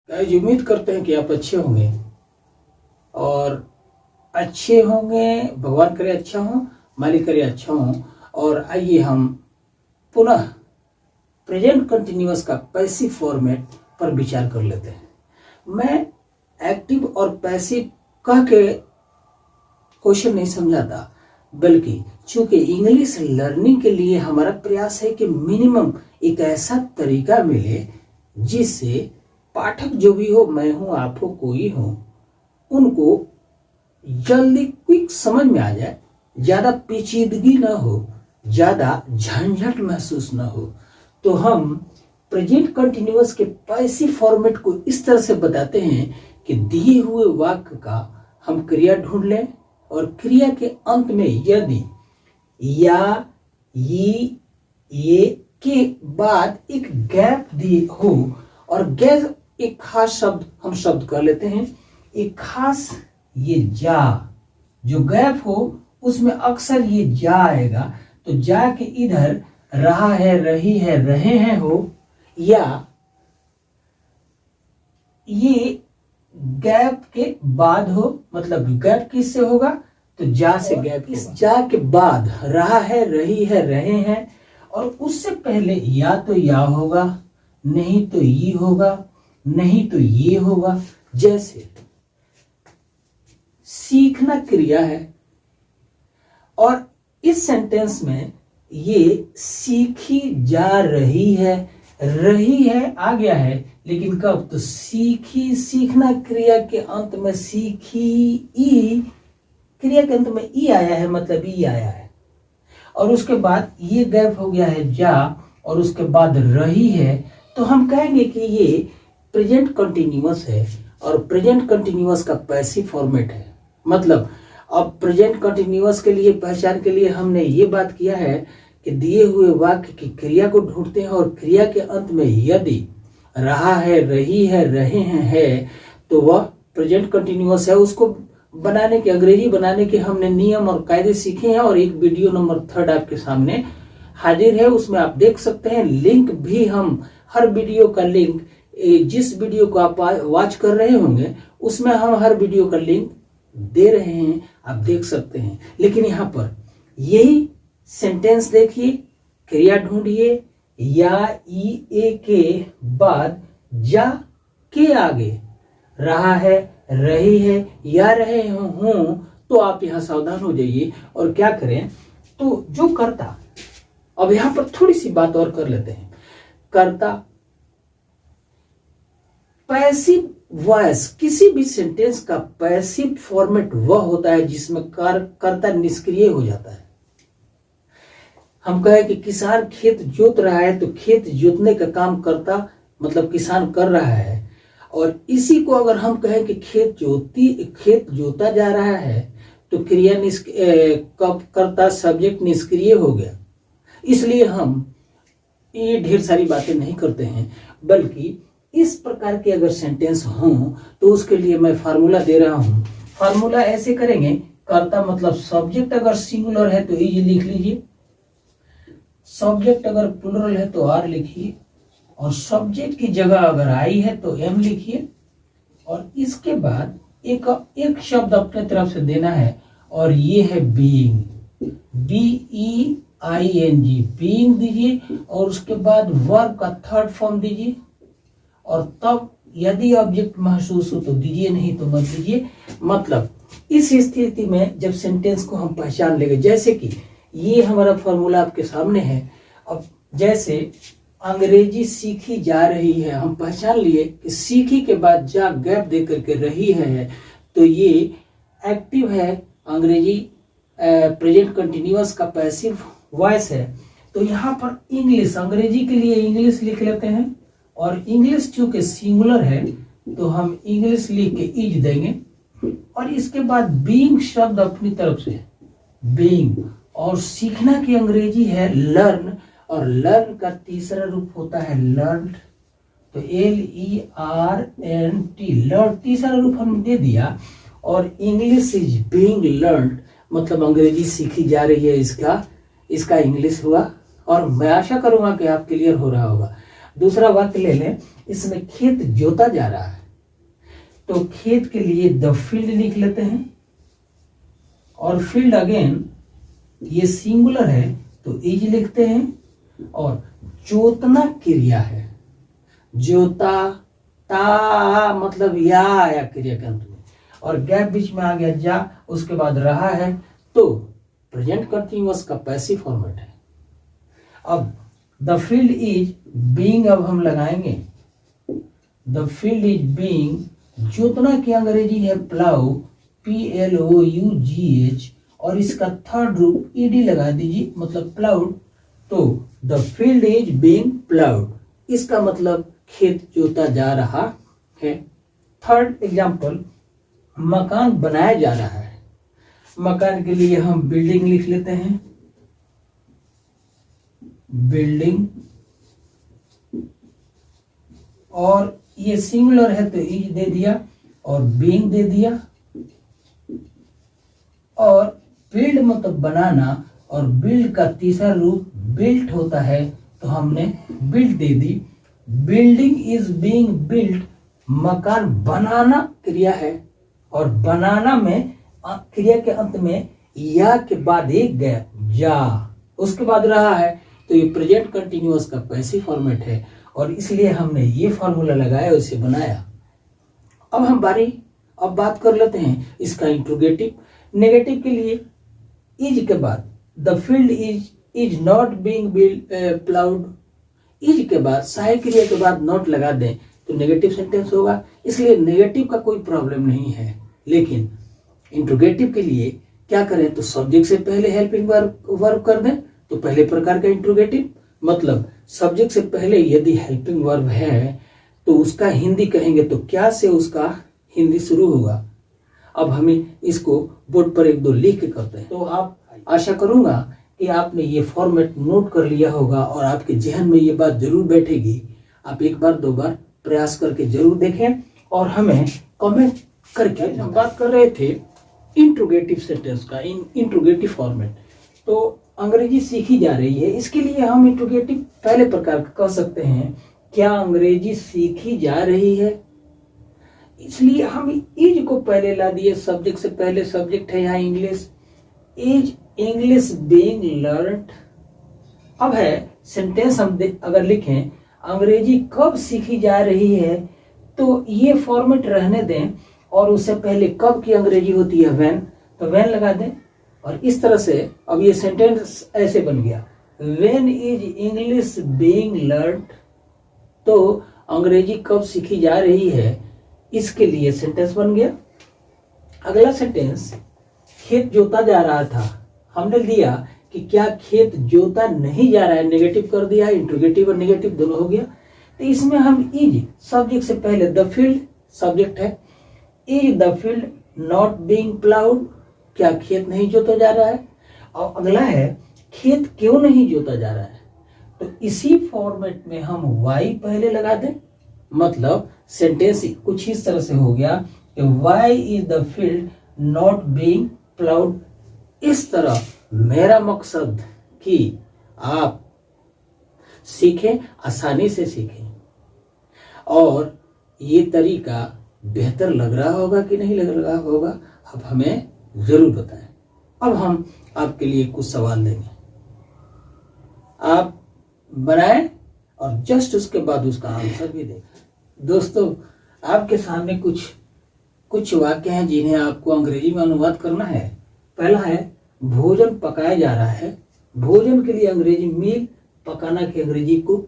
Guys उम्मीद करते हैं कि आप अच्छे होंगे और अच्छे होंगे। भगवान करे अच्छा हो, मालिक करे अच्छा हो। और आइए हम पुनः प्रेजेंट कंटिन्यूअस का पैसिव फॉर्मेट पर विचार कर लेते हैं। मैं एक्टिव और पैसिव कह के क्वेश्चन नहीं समझाता, बल्कि चूंकि इंग्लिश लर्निंग के लिए हमारा प्रयास है कि मिनिमम एक ऐसा तरीका मिले जिससे पाठक जो भी हो, मैं हूं, आप हो, कोई हो, उनको जल्दी क्विक समझ में आ जाए, ज्यादा पेचीदगी ना हो, ज्यादा झंझट महसूस ना हो। तो हम प्रेजेंट कंटिन्यूअस के पैसिव फॉर्मेट को इस तरह से बताते हैं कि दिए हुए वाक्य का हम क्रिया ढूंढ लें और क्रिया के अंत में यदि या, ये के बाद एक गैप दी हो, और गैप एक खास शब्द हम शब्द कर लेते हैं, एक खास ये जा जो गैप हो उसमें अक्सर ये जा आएगा। तो जा के इधर रहा है, रही है, रहे हैं हो, या ये गैप के बाद हो, मतलब गैप किससे होगा तो जा से गैप। इस जा के बाद रहा है, रही है, रहे हैं, और उससे पहले या तो या होगा, नहीं तो ये होगा, नहीं तो ये होगा। जैसे सीखना क्रिया है और इस सेंटेंस में ये सीखी जा रही है आ गया है, लेकिन कब तो सीखी, सीखना क्रिया के अंत में सीखी ई, क्रिया के अंत में ई आया है, मतलब ई आया है, और उसके बाद ये गैप हो गया है जा, और उसके बाद रही है। तो हम कहेंगे कि ये प्रेजेंट कंटिन्यूअस है और प्रेजेंट कंटिन्यूअस का पैसिव फॉर्मेट है। मतलब अब प्रेजेंट कंटिन्यूअस के लिए पहचान के लिए हमने ये बात किया है कि दिए हुए वाक्य की क्रिया को ढूंढते हैं और क्रिया के अंत में यदि रहा है, रही है, रहे हैं है, तो वह प्रेजेंट कंटिन्यूअस है। उसको बनाने के, अंग्रेजी बनाने के हमने नियम और कायदे सीखे हैं, और एक वीडियो नंबर 3 आपके सामने हाजिर है, उसमें आप देख सकते हैं। लिंक भी हम, हर वीडियो का लिंक, जिस वीडियो को आप वॉच कर रहे होंगे उसमें हम हर वीडियो का लिंक दे रहे हैं, आप देख सकते हैं। लेकिन यहाँ पर यही सेंटेंस देखिए, क्रिया ढूंढिए, या ई ए के बाद जा के आगे रहा है, रही है, या रहे हूं, तो आप यहां सावधान हो जाइए और क्या करें, तो जो कर्ता, अब यहां पर थोड़ी सी बात और कर लेते हैं। कर्ता, पैसिव वॉइस, किसी भी सेंटेंस का पैसिव फॉर्मेट वह होता है जिसमें कर्ता निष्क्रिय हो जाता है। हम कहें कि किसान खेत जोत रहा है, तो खेत जोतने का काम कर्ता मतलब किसान कर रहा है, और इसी को अगर हम कहें कि खेत जोता जा रहा है, तो क्रिया कर्ता सब्जेक्ट निष्क्रिय हो गया। इसलिए हम ये ढेर सारी बातें नहीं करते हैं, बल्कि इस प्रकार के अगर सेंटेंस हों तो उसके लिए मैं फार्मूला दे रहा हूं। फार्मूला ऐसे करेंगे, कर्ता मतलब सब्जेक्ट अगर सिंगुलर है तो ई लिख लीजिए, सब्जेक्ट अगर प्लुरल है तो आर लिखिए, और सब्जेक्ट की जगह अगर आई है तो एम लिखिए, और इसके बाद एक शब्द अपने तरफ से देना है, और ये है बीइंग, BEING, बीइंग दीजिए, और उसके बाद वर्ब का थर्ड फॉर्म दीजिए, और तब यदि ऑब्जेक्ट महसूस हो तो दीजिए, नहीं तो मत दीजिए। मतलब इस स्थिति में जब सेंटेंस को हम पहचान लेंगे, जैसे कि ये हमारा फॉर्मूला आपके सामने है। अब जैसे अंग्रेजी सीखी जा रही है, हम पहचान लिए कि सीखी के बाद जा गैप दे करके रही है, तो ये एक्टिव है, अंग्रेजी प्रेजेंट कंटिन्यूअस का पैसिव वॉइस है। तो यहाँ पर इंग्लिश, अंग्रेजी के लिए इंग्लिश लिख लेते हैं, और इंग्लिश चूंकि सिंगुलर है तो हम इंग्लिश लिख के इज देंगे, और इसके बाद बीइंग शब्द अपनी तरफ से बीइंग, और सीखना की अंग्रेजी है लर्न, और लर्न का तीसरा रूप होता है लर्न, तो LERNT, लर्न तीसरा रूप हम दे दिया, और इंग्लिश इज बीइंग लर्न, मतलब अंग्रेजी सीखी जा रही है, इसका इंग्लिश हुआ। और मैं आशा करूंगा कि आप क्लियर हो रहा होगा। दूसरा वाक्य ले लें, इसमें खेत जोता जा रहा है, तो खेत के लिए द फील्ड लिख लेते हैं, और फील्ड अगेन ये सिंगुलर है तो इज लिखते हैं, और जोतना क्रिया है, जोता ता मतलब या आया क्रिया के अंत में, और गैप बीच में आ गया जा, उसके बाद रहा है, तो प्रेजेंट कंटिन्यूअस का पैसिव फॉर्मेट है। अब द फील्ड इज बीइंग, अब हम लगाएंगे द फील्ड इज बीइंग, जोतना की अंग्रेजी है प्लाउ, PLOUGH, और इसका थर्ड रूप ईडी लगा दीजिए, मतलब प्लाउड, तो the field is being ploughed, इसका मतलब खेत जोता जा रहा है। थर्ड एग्जाम्पल, मकान बनाया जा रहा है। मकान के लिए हम बिल्डिंग लिख लेते हैं, बिल्डिंग, और ये सिंगुलर है तो इज दे दिया और बीइंग दे दिया, और बिल्ड मतलब बनाना, और बिल्ड का तीसरा रूप बिल्ट होता है तो हमने build they the. Building is being built, मकान बनाना क्रिया है, और बनाना में क्रिया के अंत में या के बाद एक गया जा, उसके बाद रहा है, तो ये प्रेजेंट कंटिन्यूअस का पैसिव फॉर्मेट है, और इसलिए हमने ये फॉर्मूला लगाया, उसे बनाया। अब बात कर लेते हैं इसका इंट्रोगेटिव। नेगेटिव के लिए इज के बाद the field is not being ploughed, is के बाद सहायक क्रिया के बाद नॉट लगा दें तो नेगेटिव सेंटेंस होगा, इसलिए नेगेटिव का कोई प्रॉब्लम नहीं है। लेकिन इंट्रोगेटिव के लिए क्या करें, तो सब्जेक्ट से पहले हेल्पिंग वर्ब कर दें, तो पहले प्रकार का इंट्रोगेटिव, मतलब सब्जेक्ट से पहले यदि हेल्पिंग वर्ब है तो उसका हिंदी कहेंगे तो क्या से उसका हिंदी शुरू होगा। अब हमें इसको बोर्ड पर एक दो लिख के करते हैं। तो आप, आशा करूंगा कि आपने ये फॉर्मेट नोट कर लिया होगा और आपके जहन में ये बात जरूर बैठेगी। आप एक बार दो बार प्रयास करके जरूर देखें और हमें कमेंट करके। हम बात कर रहे थे इंट्रोगेटिव सेंटेंस का, इंट्रोगेटिव फॉर्मेट, तो अंग्रेजी सीखी जा रही है, इसके लिए हम इंट्रोगेटिव पहले प्रकार का कह सकते हैं। क्या अंग्रेजी सीखी जा रही है, इसलिए हम इज को पहले ला दिए, सब्जेक्ट से पहले सब्जेक्ट है यहाँ English, is English being learned. अब है सेंटेंस, हम अगर लिखें अंग्रेजी कब सीखी जा रही है, तो ये फॉर्मेट रहने दें, और उससे पहले कब की अंग्रेजी होती है व्हेन, तो व्हेन लगा दें, और इस तरह से अब ये सेंटेंस ऐसे बन गया, when is English being learned, तो अंग्रेजी कब सीखी जा रही है, इसके लिए सेंटेंस बन गया। अगला सेंटेंस, खेत जोता जा रहा था, हमने दिया कि क्या खेत जोता नहीं जा रहा है, नेगेटिव कर दिया, इंट्रोगेटिव और नेगेटिव दोनों हो गया। तो इसमें हम इज, सब्जेक्ट से पहले द फील्ड, सब्जेक्ट है, is the field not being ploughed, क्या खेत नहीं जोता जा रहा है, और अगला है खेत क्यों नहीं जोता जा रहा है, तो इसी फॉर्मेट में हम वाई पहले लगा दें, मतलब सेंटेंस कुछ इस तरह से हो गया कि why is the field not being ploughed. इस तरह मेरा मकसद कि आप सीखें, आसानी से सीखें, और ये तरीका बेहतर लग रहा होगा कि नहीं लग रहा होगा, अब हमें जरूर बताएं। अब हम आपके लिए कुछ सवाल देंगे, आप बनाएं और जस्ट उसके बाद उसका आंसर भी दें। दोस्तों, आपके सामने कुछ वाक्य हैं जिन्हें आपको अंग्रेजी में अनुवाद करना है। पहला है भोजन पकाया जा रहा है, भोजन के लिए अंग्रेजी मील, पकाना की अंग्रेजी कुक।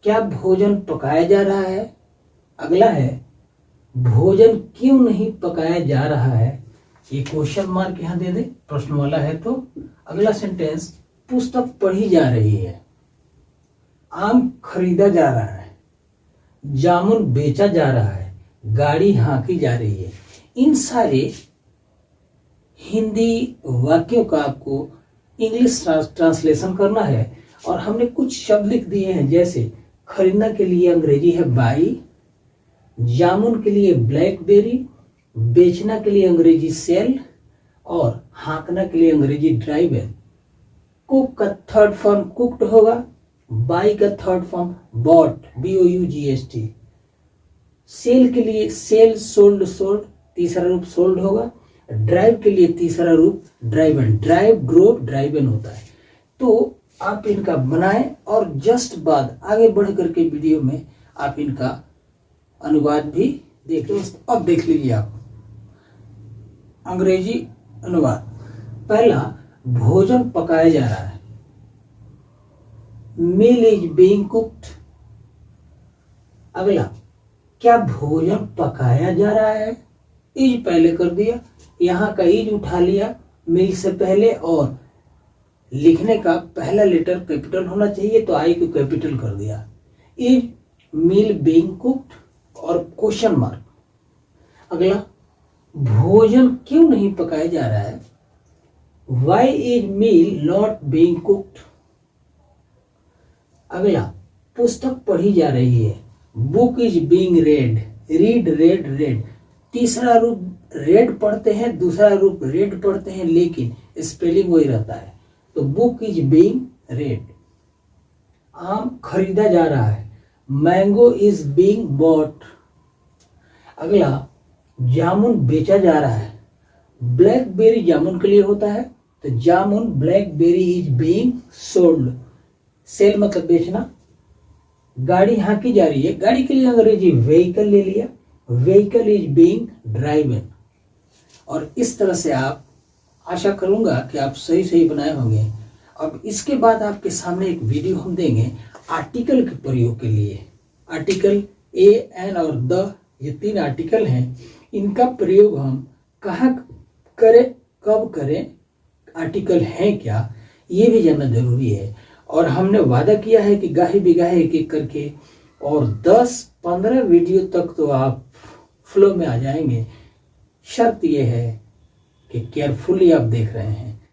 क्या भोजन पकाया जा रहा है? अगला है भोजन क्यों नहीं पकाया जा रहा है, ये क्वेश्चन मार्क यहां दे दे, प्रश्न वाला है तो। अगला सेंटेंस, पुस्तक पढ़ी जा रही है, आम खरीदा जा रहा है, जामुन बेचा जा रहा है, गाड़ी हाँकी जा रही है। इन सारे हिंदी वाक्यों का आपको इंग्लिश ट्रांसलेशन करना है, और हमने कुछ शब्द लिख दिए हैं, जैसे खरीदना के लिए अंग्रेजी है बाई, जामुन के लिए ब्लैकबेरी, बेचना के लिए अंग्रेजी सेल, और हाँकना के लिए अंग्रेजी ड्राइवर। कुक का थर्ड फॉर्म कुक्ड होगा, बाई का third form bought, BOUGHT, sell के लिए सेल, सोल्ड, सोल्ड, तीसरा रूप सोल्ड होगा। ड्राइव के लिए तीसरा रूप ड्राइवन, ड्राइव, ड्रोव, ड्राइवन होता है। तो आप इनका बनाएं और जस्ट बाद आगे बढ़ करके वीडियो में आप इनका अनुवाद भी देख लो। अब देख लीजिए आप अंग्रेजी अनुवाद। पहला, भोजन पकाया जा रहा है, मील इज बीइंग कुक्ड। अगला, क्या भोजन पकाया जा रहा है, इज पहले कर दिया, यहाँ का इज उठा लिया मील से पहले, और लिखने का पहला लेटर कैपिटल होना चाहिए तो आई को कैपिटल कर दिया। इज मील बीइंग कुक्ड और क्वेश्चन मार्क। अगला, भोजन क्यों नहीं पकाया जा रहा है, why is meal not being cooked. अगला, पुस्तक पढ़ी जा रही है, book is being read, read, read, read. तीसरा रूप रेड पढ़ते हैं, दूसरा रूप रेड पढ़ते हैं, लेकिन स्पेलिंग वही रहता है। तो बुक इज बीइंग रेड। आम खरीदा जा रहा है, मैंगो इज बीइंग बॉट। अगला, जामुन बेचा जा रहा है, ब्लैकबेरी जामुन के लिए होता है, तो jamun blackberry is being sold. Sell मतलब बेचना। गाड़ी हाँकी जा रही है, गाड़ी के लिए अंग्रेजी व्हीकल ले लिया, व्हीकल इज बीइंग ड्राइवन। और इस तरह से आप, आशा करूंगा कि आप सही सही बनाए होंगे। अब इसके बाद आपके सामने एक वीडियो हम देंगे आर्टिकल के प्रयोग के लिए। आर्टिकल ए, एन और द, ये 3 आर्टिकल हैं, इनका प्रयोग हम कहाँ करें, कब करें, आर्टिकल हैं क्या, ये भी जानना जरूरी है। और हमने वादा किया है कि गाहे बिगाहे एक एक करके और 10-15 वीडियो तक तो आप फ्लो में आ जाएंगे। शर्त यह है कि केयरफुली आप देख रहे हैं।